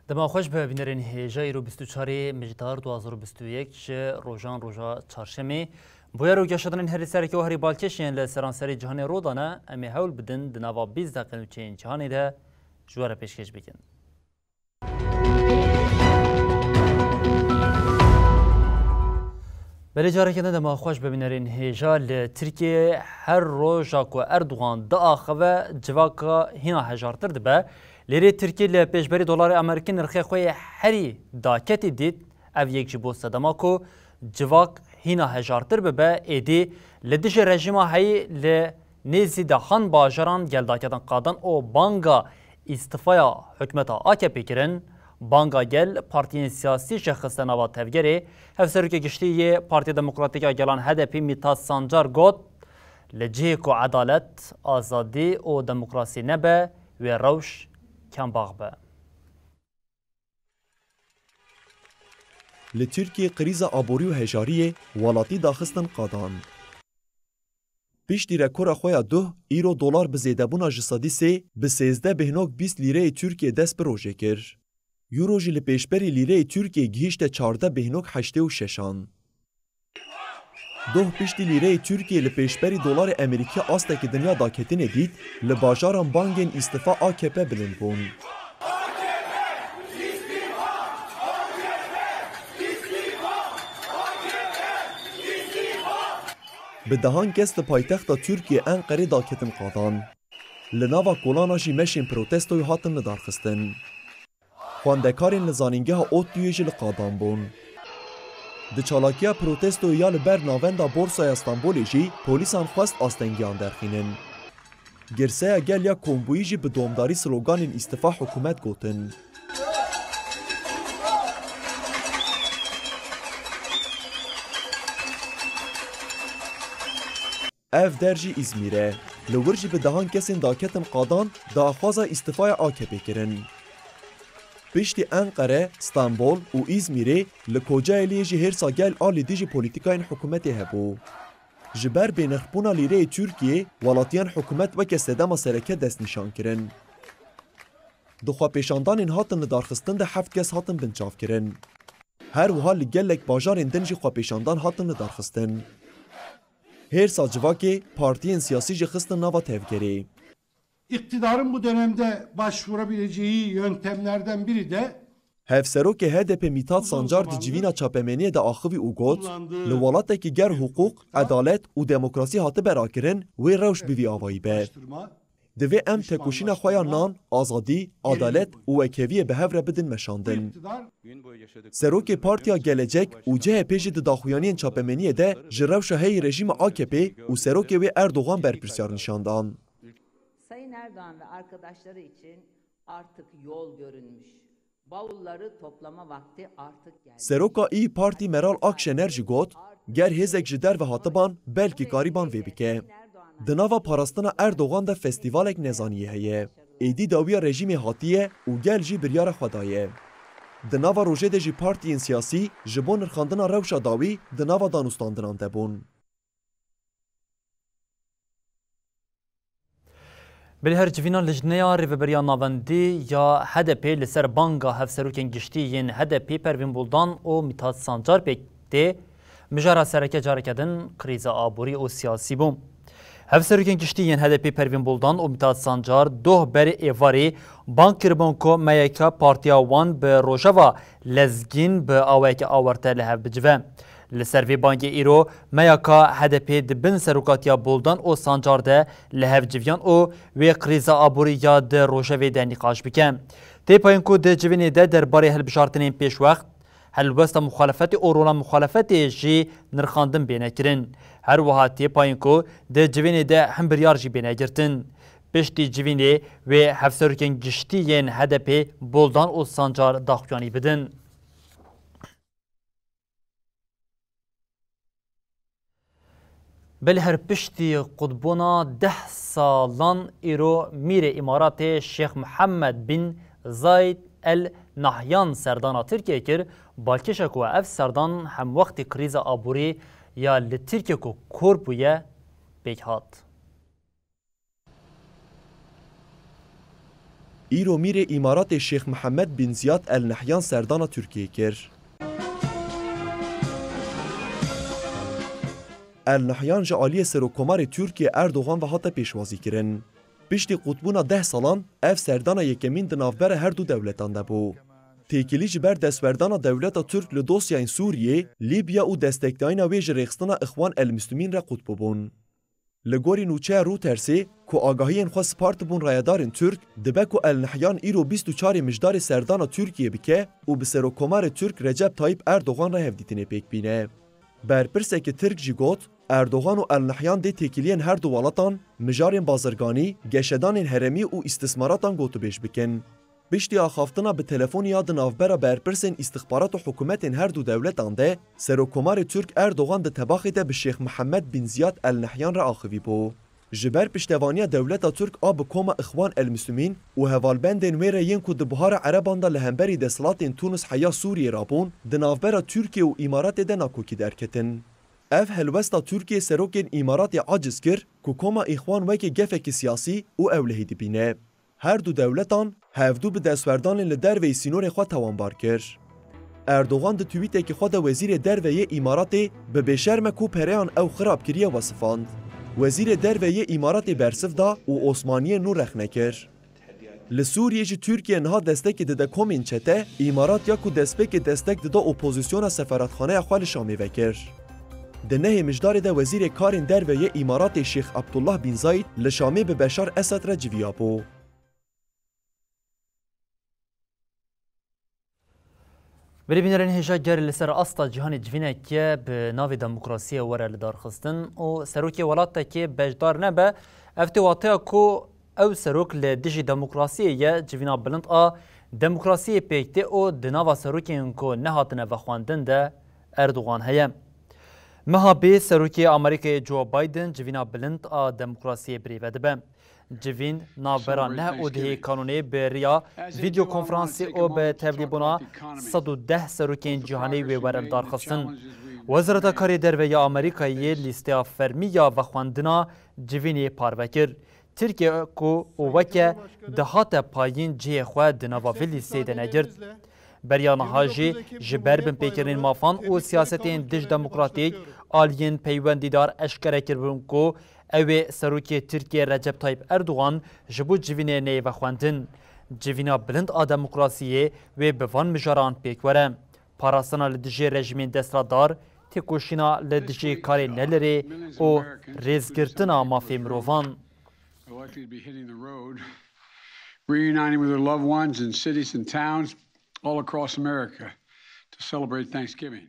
دما خوش به بینرین هیجای رو 24 مجدار 2021 روزان روزا چهارشنبه بویا رو گشتن هری سر که هری بالکشین لسرانسری جهان رودانه امی هول بدن دنوا 20 دقیقه چین جهانی ده جوار پیشکش بکن. بله جاره که دما خوش به بینرین هیجا لترکیه هر روز کو اردوغان داخل جواکا هینا هجارتر دبه لیری ترکیه ل پیشبری دلار آمریکی نرخ خوی هری داکتی دید او یک جبو صدما کو جواک هینا هجارتر به ایدی لدیش رژیم هایی ل نیزی دهان باجران گل داکتن قادن او بانگا استفایا حکمت AKP کرن بانگا گل پارتیین سیاسی شخص نوا تفگری هفسرو که گشتی پارتی دموکراتیک گلان HDP میتا سانجار گوت لجه کو عدالت آزادی او دموکراسی نبه و روش کم باغ به. لترکیه قریزا آبوری و هجاریه والاتی داخستن قادان. پیشتی رکور خویا 2 ایرو دلار به زیدبونا جسادی سه به 13 بهنوک 20 لیره ترکیه دست به روژه کر. یورو جی لپیشبری لیره ترکیه گهیشت 14 بهنوک 86 آن. 2 پیشتی لیره ترکیه لپیشبری دلار امریکا آسته که دنیا داکتین دید لباجاران بانگین استفا AKP بلند بون. به دهان کست پایتخت ترکیه انقره داکتن قادان. لناوا کولانا جی مشین پروتستوی هاتن ندارخستن. خواندکارین لزانینگه ها اوتیوی جل قادان بون. د چالاکیا پروتستو یال بر ناوندا بورسای استانبول جی پولیسان خواست آستنگیان درخینن. گرسه گل یا کومبوی جی به دومداری سلوگان استفا حکومت گوتن. اف درجی ازمیره لورجی به دهان کسین داکتن قادان دا خوازا استفای AKP کرن. پشتی انقره، استانبول و ازمیره لکوجای لیجی هر ساگل آلی دیجی پولیتیکاین حکومتی هبو. جبر بین اخبونا لیره ترکیه ولاتیان حکومت وکه سدما سرکه دست نشان کرن. دخوا پیشاندان این هاتن ندارخستن ده 7 کس هاتن بنچاف کرن. هر وها لگلک باجار اندنجی خوا پیشاندان هاتن ندارخستن. هر سال cevake partiyen siyasi xistın nava tevgeri. İktidarın bu dönemde başvurabileceği yöntemlerden biri de Hevseroke HDP Mithat Sancar di civina çapemeniye de axıvi u got, li walateki ger hukuk, adalet u demokrasi hatı berakirin ve rewş bivi avayı be. Divê em tekoşîna xwe ya nan, azadî, adalet û wekeviye bi hev re bidin meşandin. Serokê Partiya Gelecek û CHP jî di daxuyaniyên çapemeniyê de ji rewşa heyî rejîma AKP û serokê wê Erdoğan berpirsiyar nişandan. Sayın Erdoğan ve arkadaşları için artık yol görünmüş. Bavulları toplama vakti artık geldi. Seroka İYİ Parti Meral Akşener jî got, ger hêzek ji derve hatiban belkî karîban vê bike. Di nava parastina Erdoğan de festivalek nezaniyê heye. Êdî dawiya rejîmê hatiye û gel jî biryara xwe daye. Di nava rojê de jî partiyên siyasî ji bo nirxandina rewşa dawî di nava danûstandinan de bûn. Bilher civîna lijneya rêveberiya navendî ya HDP li ser banga hevserokên giştî yên HDP Pervin Buldan û Mithat Sancar pêk tê mijara sereke careke din krîza aborî û siyasî bû. Hevserokên giştî yên HDP Pervin Buldan û Mithat Sancar doh berê êvarê bang kiribûn ku meyeka partiya wan bi rojeva lezgîn bi awayekî awarte li hev bicive. Li ser vê bangê îro meyeka HDP di bin serokatiya Buldan û Sancar de li hev civiyan û wê krîza aborî ya di rojevê de nîqaş bike. Tê payên ku di civînê de derbarê hilbijartinên pêşwext helwesta muxalefetê û rola muxalefetê jî nirxandin bêne kirin. Her wiha tê payên ku di civînê de hembiryar jî bêne girtin. پشتی جوینی و هفسرکن گشتی ین HDP بولدان و سانجار داخویانی بدن. بل هر پشتی قطبونا 10 سالان ایرو میر امارات شیخ محمد بن زاید النهیان سردان ترکیه کر بالکشک و اف سردان هم وقت کریز آبوری یا لترکیه کو کوربویه بیگهات. ایرو میر امارات شیخ محمد بن زیاد النهیان سردان ترکیه کر. النهیان جعالی سروکمار ترکیه اردوغان و هات پیشوازی کرن. پشتی قطبونا 10 سالان اف سردان یکمین دنافبر هر دو دولتان ده بو. تیکلی جبر دستوردان دولت ترک لدوسیاین سوریه، لیبیا و دستکتاین ویج رخستان اخوان المسلمین را قطب بون. لگوری نوچه رو ترسی که آگاهی خواست سپارت بون رایدارن ترک دبه که النهیان ایرو 24 مجدار سردان ترکیه بکه و به سروکمار ترک رجب طایب اردوغان را هفدیتینه پیک بینه. برپرسه که ترک جی گوت اردوغان و النهیان ده تکیلین هر دو ولاتان مجارین بازرگانی، گشدان هرمی و استثماراتان گوتو بیش بکن. بشتی آخافتنا به تلفون یاد نافبرا برپرسن استخبارات و حکومت هر دو دولتان ده سروکمار ترک اردوغان ده تباخی ده به شیخ محمد بن زیاد النهیان را آخوی بو. جبر پشتوانی دولت ترک آب کوما اخوان المسلمین و هوالبندن ویره ین که ده بهار عربان ده لهمبری ده سلاتین تونس حیا سوریه رابون ده نافبرا ترکیه و امارات ده ناکوکی درکتن. اف هلوستا ترکیه سروکین امارات عاجز کر که کوما اخوان وکی گفک سیاسی و اولهی دی بینه. هر دو دولتان هفدو به دستوردان لدر و سینور خود توانبار کر. اردوغان ده تویته که خود وزیر در و امارات به بشرم کو پریان او خراب کریه وصفاند. وزیر در و امارات برسف دا و عثمانی نور رخنه کر. لسوریه جی ترکیه نها دستک ده کومین چته امارات یا کو دستپک دستک ده اپوزیسیون سفارتخانه خوال شامی وکر. ده نه مجدار ده وزیر کارین در و امارات شیخ عبدالله بن زاید لشامی به بشار اسد را جویابو. بری بینرین هجا گر لسر استا جهان جوینه که به ناو دموکراسی وره لدار خستن و سروکی ولاتا که بجدار نبه افتی واطیا کو او سروک لدیجی دموکراسی یا جوینا بلند دموکراسی پیکته او دناوا سروکی انکو نهاتنه و خواندن ده اردوغان هیا. مها بی سروکی امریکای جو بایدن جوینا بلند دموکراسی بریوه دبه. جوین نابران نه او دهی کانونی به ریا ویدیو کنفرانسی او به تبلیبونا 110 سروکین جهانی و ورل دارخستن. وزارت کاری در وی امریکایی لیسته فرمیا و خواندنا جوینی پاروکر. ترکیه کو وکه دهات پایین جه خواه دناوا ویلی سیده نگرد. بریان هاجی جبر بن پیکرین مافان و سیاستین دش دموکراتیک آلین پیوندیدار اشکره کربون کو اوی سروکی ترکیه رجب طایب اردوغان جبو جوینه نی و خواندن. جوینا بلند دموکراسیه و بوان مجاران پیکوره. پاراسنا لدجی رژیمین دسترادار تکوشینا لدجی کاری نلری و ریزگرتنا مافی مروفان. Reuniting with their loved ones in cities and towns all across America to celebrate Thanksgiving.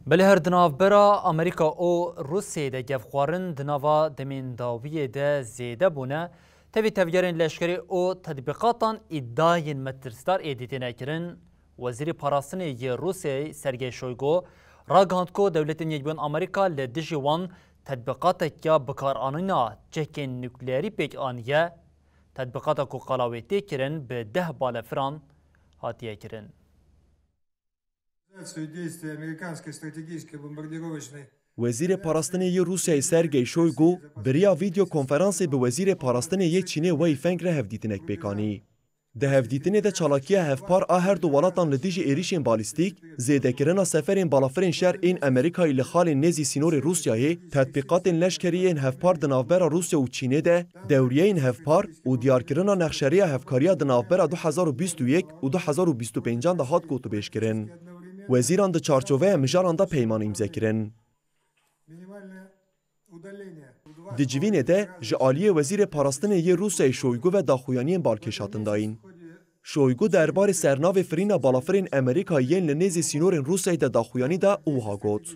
بله هر دناف برا امریکا او روسیه ده گفخوارن دناوا دمین داویه ده زیده بونه تاوی تفگرین لشکری او تطبیقاتان ادعاین مترستار ایدیتینه کرن وزیر پاراستنی ی روسیه سرگی شویگو را گاند کو دولتین یکبون امریکا لدیجی وان تطبیقات که بکار آنینا چکین نوکلیری پیک آنیه تطبیقات کو قلاویتی کرن به 10 بالفران هاتیه کرن. وزیر پاراستنی روسیه سرگی شویگو بریا ویدیو کنفرانسی به وزیر پاراستنی چینی وی فنگ را هفدیتنک بکانی. ده هفدیتنی ده چالاکیه هفپار هر دو ولاتان لدیج ایریشین بالیستیک زیده کرنا سفرین بالافرین شهر این امریکای لخال نزی سینور روسیه تطبیقات لشکری این هفپار دنافبر روسیه و چینه ده دوریه این هفپار و دیار کرنا نخشری هفکاریا دنافبر 2021 و 2025 ده هات گوتو بیش کرن. وزیران ده چارچوبه مجاران ده پیمان امضا کرن. دی جوینه ده جعالی وزیر پاراستنی روسیه شویگو و داخویانی بالکشاتن داین. شویگو دربار سرناو فرین بالافرین امریکایین لنیزی سینورین روسیه ده داخویانی ده اوها گوت.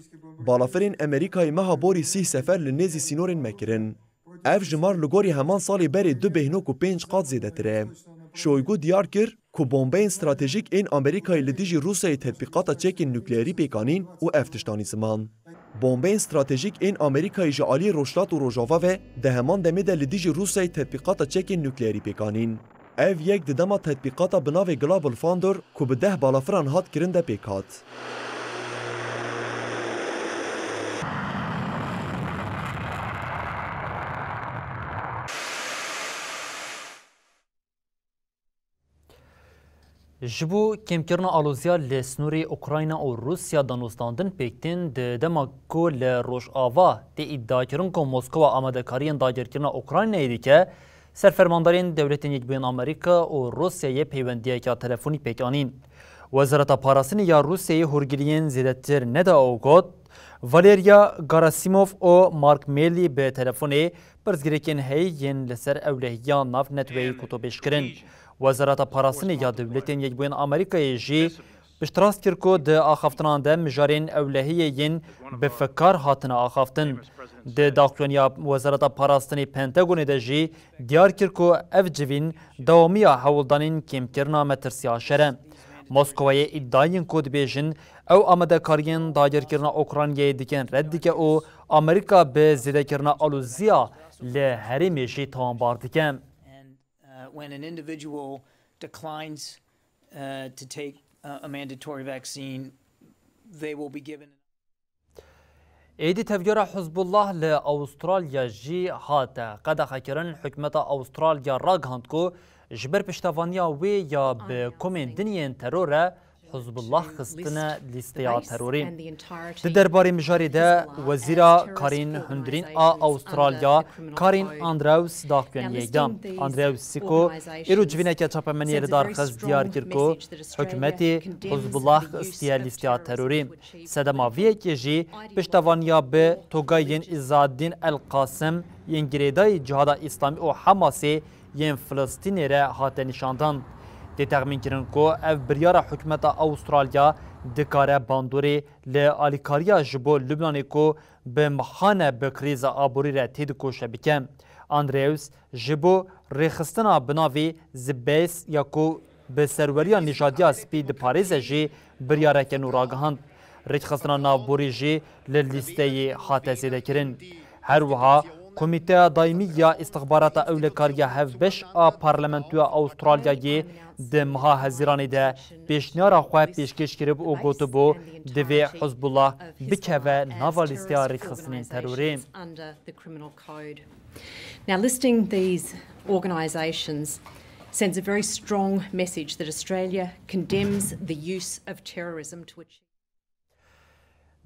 بالافرین امریکای مها بوری 30 سفر لنیزی سینورین مکرن. ev ji mar li gorî heman salê berê 2 bêhnok û 5 qat zêdetir e. Şoygu diyar kir ku bombeyên stratejîk ên Amerîkayê li dijî Rûsyayê tetbîqata çekên nukleerî pêkanîn û ev tiştanî ziman. Bombeyên stratejîk ên Amerîkayê ji aliyê Rojhilat û Rojava ve di heman demê de li dijî Rûsyayê tetbîqata çekên nukleerî pêkanîn. Ev yek di dema tetbîqata bi navê Global Thunder ku bi 10 balafiran hat kirin de pêk hat. Ji bo kêmkirina aloziya li snûrê Ukrayna û Rûsya danûstandin pêktin di dema ku li Rojava tê îddiakirin ku Moskova amadekariyên dagirkirina Ukraynayê dike, serfermandarên dewletên Yekbûyên Amerîka û Rûsyayê peywendiyeka telefonî pêkanîn. Wezareta Parastinê ya Rûsyayê hûrgiriyên zêdetir neda ew got, Valeria Gerasimov û Mark Milley bi telefonê pirsgirêkên heyî yên li ser ewlehiya nav netweyî kotobêjkirin. Wezareta Parastinê ya Dewletên Yekbûyên Amerîkayê jî piştrast kir ku di axaftinan de mijarên ewlehiyê yên bifikar hatine axaftin. Di daxuyaniya Wezareta Parastinê Pentagonê de jî diyar kir ku ev civîn dewamiya hewildanên kêmkirina metirsiya şer e. Moskovayê îddayên ku dibêjin ew amadekariyên dagirkirina Ukraynayê dikin red dike û Amerîka bi zêdekirina alûziya li herêmê jî tawanbar dike. When an individual declines to take a mandatory vaccine, they will be given. Êdî tevgera Hizbullah li Avustralya jî hate qedexekirin hikûmeta Avustralya ragihand ku ji ber piştevaniya wê ya bi komên diniyên teror re Hizbullah xistine lîsteya terorî. Di derbarê mijarê de Wezîra Karîn Hundirîn a Avustralya Karin Andrews daxuyaniyê da. Andrews ku îro civîneke çapemeniyê li darxist diyar kir ku hikûmetê Hizbullah istiye lîsteya terorî. Sedema viyekê jî piştevaniya bi togayên İzzadîn el-Qasim yên girêdayî Cihada İslamî û Hamasê yên Filistînê re hate nîşandan. Tê texmîn kirin ku ev biryara hikûmeta Avustralya dikare bandorê li alîkariya ji bo Lubnanê ku bi mihane bi krîza aborî re tê dikoşe bike. Andrews ji bo rêxistina bi navê Zibês ya ku bi serweriya nîjadiya spî diparêze jî biryareke nû ragihand. Rêxistina navborî jî li lîsteyê hate zêdekirin. Her wiha Komîteya Daîmî ya İstixbarata Ewlekariya Hevbeş a Parlamentoya Avustralyayê di meha hezîranê de pêşniyara xwe pêşkêş kirib û gotibû divê Hizbullah bikeve nava lîsteya rêxistinên terorê. Now, listing these organisations sends a very strong message that Australia condemns the use of terrorism to achieve.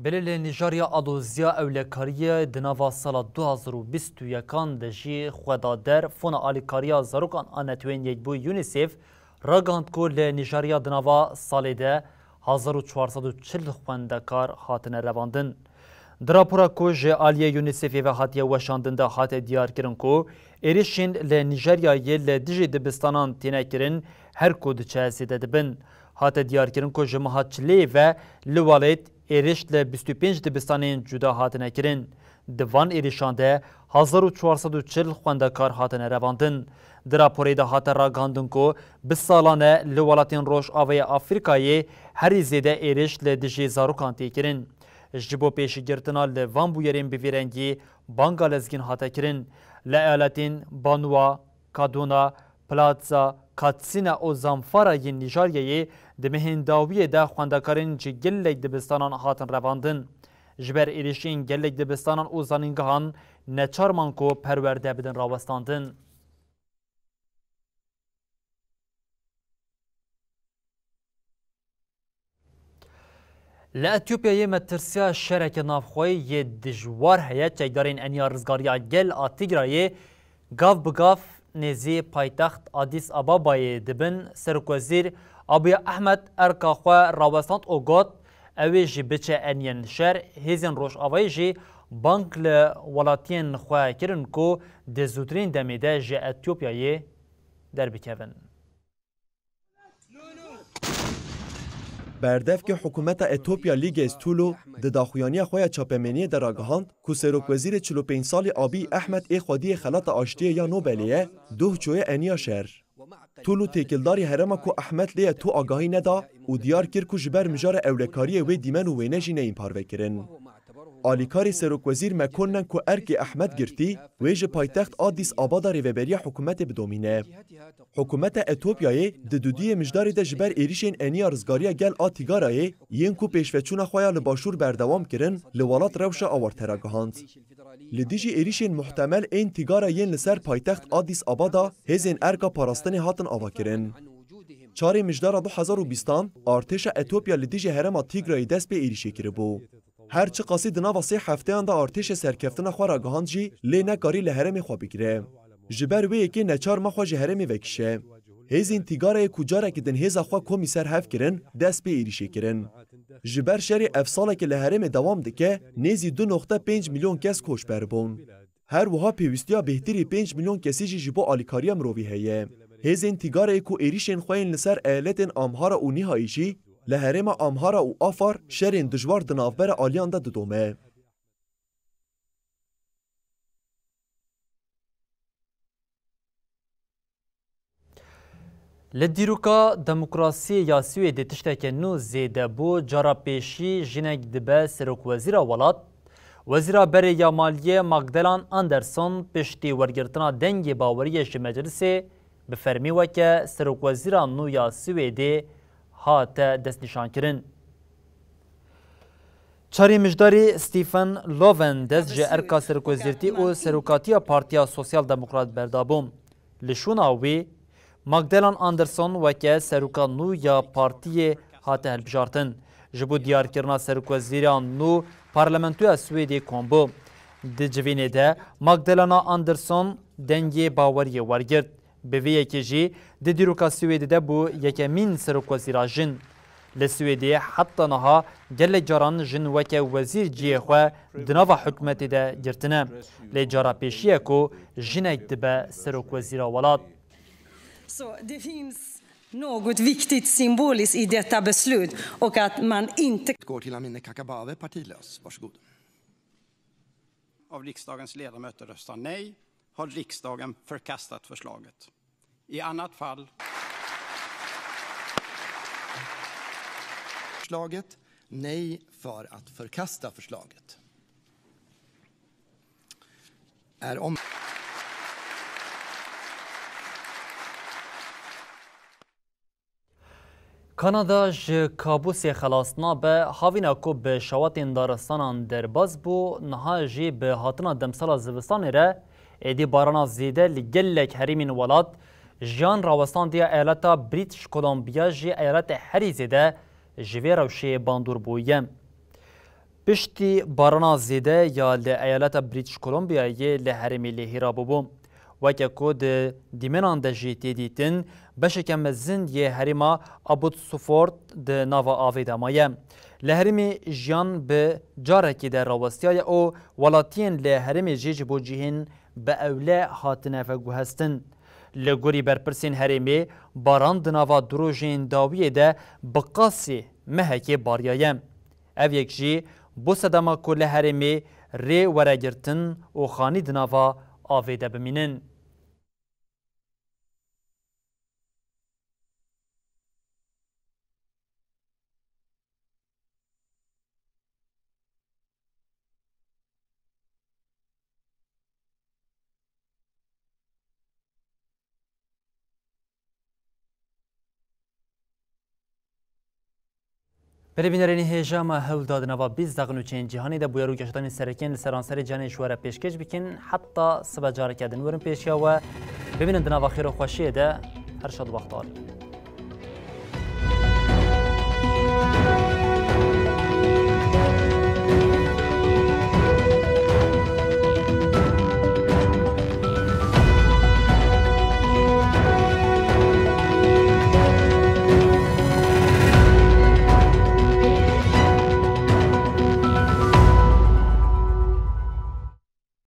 Belê Nîjeriya alûziya ewlekariyê di nava sala 2021 de jî xwedader fona alîkariya zarokan a netwên Yekbûyî UNICEF ragihand ku li Nîjeriya di nava salê de 1440 xwendekar hatine revandin. Di rapora ku ji aliyê UNICEFê ve hatiye weşandin de hate diyarkirin ku êrişên li Nîjeryayê li dijî dibistanan têne kirin her ku diçe zêde dibin. Hate diyarkirin ku ji meha Çilê ve li Walêt êriş li 25 dibistanên cuda hatine kirin. Di van êrişan de 1440 xwendekar hatine revandin. Di raporê de hate ragihandin ku bi salan e li welatên Rojavayê Afrikayê herî zêde êriş li dijî zarokan tê kirin. Ji bo pêşîgirtina li van bûyerên bivêrengî banga lezgîn hate kirin. Li eyaletên Banua, Kaduna, Plaza, Katsina û Zamfara yên Nîjeryayê di mehîndawiyê de xwendekarên ji gelek dibistanan hatin revandin. Ji ber êrişên gelek dibistanan û zanîngehan neçarman ku perwerde bidin rawestandin. Li Etiyopyayê metirsiya şereke navxweyî yê dijwar heye çekdarên eniya rizgariya gel a Tigrayê gav bi gav nêzî paytext Addis Ababayê dibin. Serokvezîr Abiy Ahmed erka xwe rawestand û got ew ê jî biçe eniyên şer hêzên Rojavayê jî bank li welatiyên xwe kirin ku di zûtirîn demê de ji Etiyopyayê derbikevin. بردف که حکومت اتوپیا لیگ استولو د داخویانی خویا چاپمنی در آگاهاند که سروک وزیر 45 سال آبی احمد ای خودی خلات آشتی یا نوبلیه دو چوی انیا شهر. طولو تکلداری هرما که احمد لیه تو آگاهی ندا و دیار کر که جبر مجار اولکاری و دیمن و وینجی نیم پارو کرن. آلیکاری سروک وزیر مکنن که ارک احمد گرتی ویج پایتخت آدیس آبادا ریوبری حکومت بدومینه. حکومت اتوپیای دودی مجداری ده جبر ایریشین انیا رزگاری گل آتیگارای ین کو پیشوچونا خویا لباشور بردوام کرن لولات روش آورتراگهاند. لدیجی ایریشین محتمل این تیگارا ین لسر پایتخت آدیس آبادا هزین ارگا پاراستن هاتن آوا کرن. چاری مجدار 2020 ارتش اتوپیا لدیجی هرما تیگرای دست به ایریشی کرده بو. هرچی قاصد نوا 3 هفته آن ارتش سرکفتن خو را گهاند جی لی نکاری لهرم خو بگیره. جبر وی که نچار ما خو جهرم وکشه. هزین تیگاره کجاره که دن هزا خو کمیسر هف کرن دست به ایریشی کرن. جبر شری افساله که لهرم دوام دکه نیزی 2.5 میلیون کس کش بربون. هر وها پیوستیا بهتری 5 میلیون کسی جبو آلیکاریا مروی هیه. هزین تیگاره کو ایریشن خوین لسر ایالتن آمهارا و نیهایشی لهرم آمهارا و آفار شرین دجوار دنافبر آلیان ده دومه. لدیروکا دموکراسی یا سویدی تشتک نو زیده بو جارا پیشی جنگ دبه سروک وزیر ولات وزیر بری یا مالیه ماگدلان اندرسون پشتی ورگرتنا دنگ باوریش مجلسی بفرمی وکه سروک وزیر نو یا سویدی هات دست نشان کرن. چاری مجداری ستیفن لوون دست جه ارکا سروک وزیرتی و سروکاتی پارتیا سوسیال دموکرات بردابوم. لشوناوی ماگدلان اندرسون وکه سروکا نو یا پارتی هات هلبجارتن. جبو دیار کرنا سروک وزیران نو پارلمنتوی سویدی کمبو. دی جوینه ده ماگدلانا اندرسون دنگی باوری ورگرد. به وی که جی دیروکا سویدی ده بو یکمین سروک وزیرا جن. لسویدی حتی نها گل جاران جن وکه وزیر جی خو دناوا حکومت ده گرتنه. لی جارا پیشیه کو جنگ دبه سروک وزیرا ولات. Så det finns något viktigt symboliskt i detta beslut och att man inte går till Amineh Kakabaveh, partilös. Varsågod. Av riksdagens ledamöter röstar nej har riksdagen förkastat förslaget. I annat fall förslaget nej för att förkasta förslaget. Är om کانادا ج کابوس خلاصنا به هاوینا کو به شواتین دارستانان درباز بو نها جی به هاتنا دمسالا زوستان ره ایدی بارانا زیده لگلک هریمین ولات جان راوستان دیا ایالتا بریتش کولومبیا جی ایالت هری زیده جوی روشی باندور بویم. پشتی بارانا زیده یا لایالت بریتش کولومبیا یه لهرمی لهیرا بوم. وکه کود دیمنان ده جی تیدیتن بشکم زند یه هریما ابود سفورت ده ناوا آویده مایه. لهرمی جیان به جارکی در راوستیای او ولاتین لهرمی جیج بو جیهن به اوله هاتنه و گوهستن. لگوری برپرسین هرمی باران ده ناوا دروژین داویه ده بقاسی مهکی باریایم. او یک جی بو صدما کل هرمی ری ورگرتن و خانی ده ناوا آویده بمینن. بربینرین هجام هول دادن و 20 دقیقه چند جهانی ده بویرو گشتن سرکین سرانسر جان شواره پیشکش بکن حتی سبا جاره کردن ورن پیشیا و ببینن دنا و خیر و خوشی ده هر شاد وقت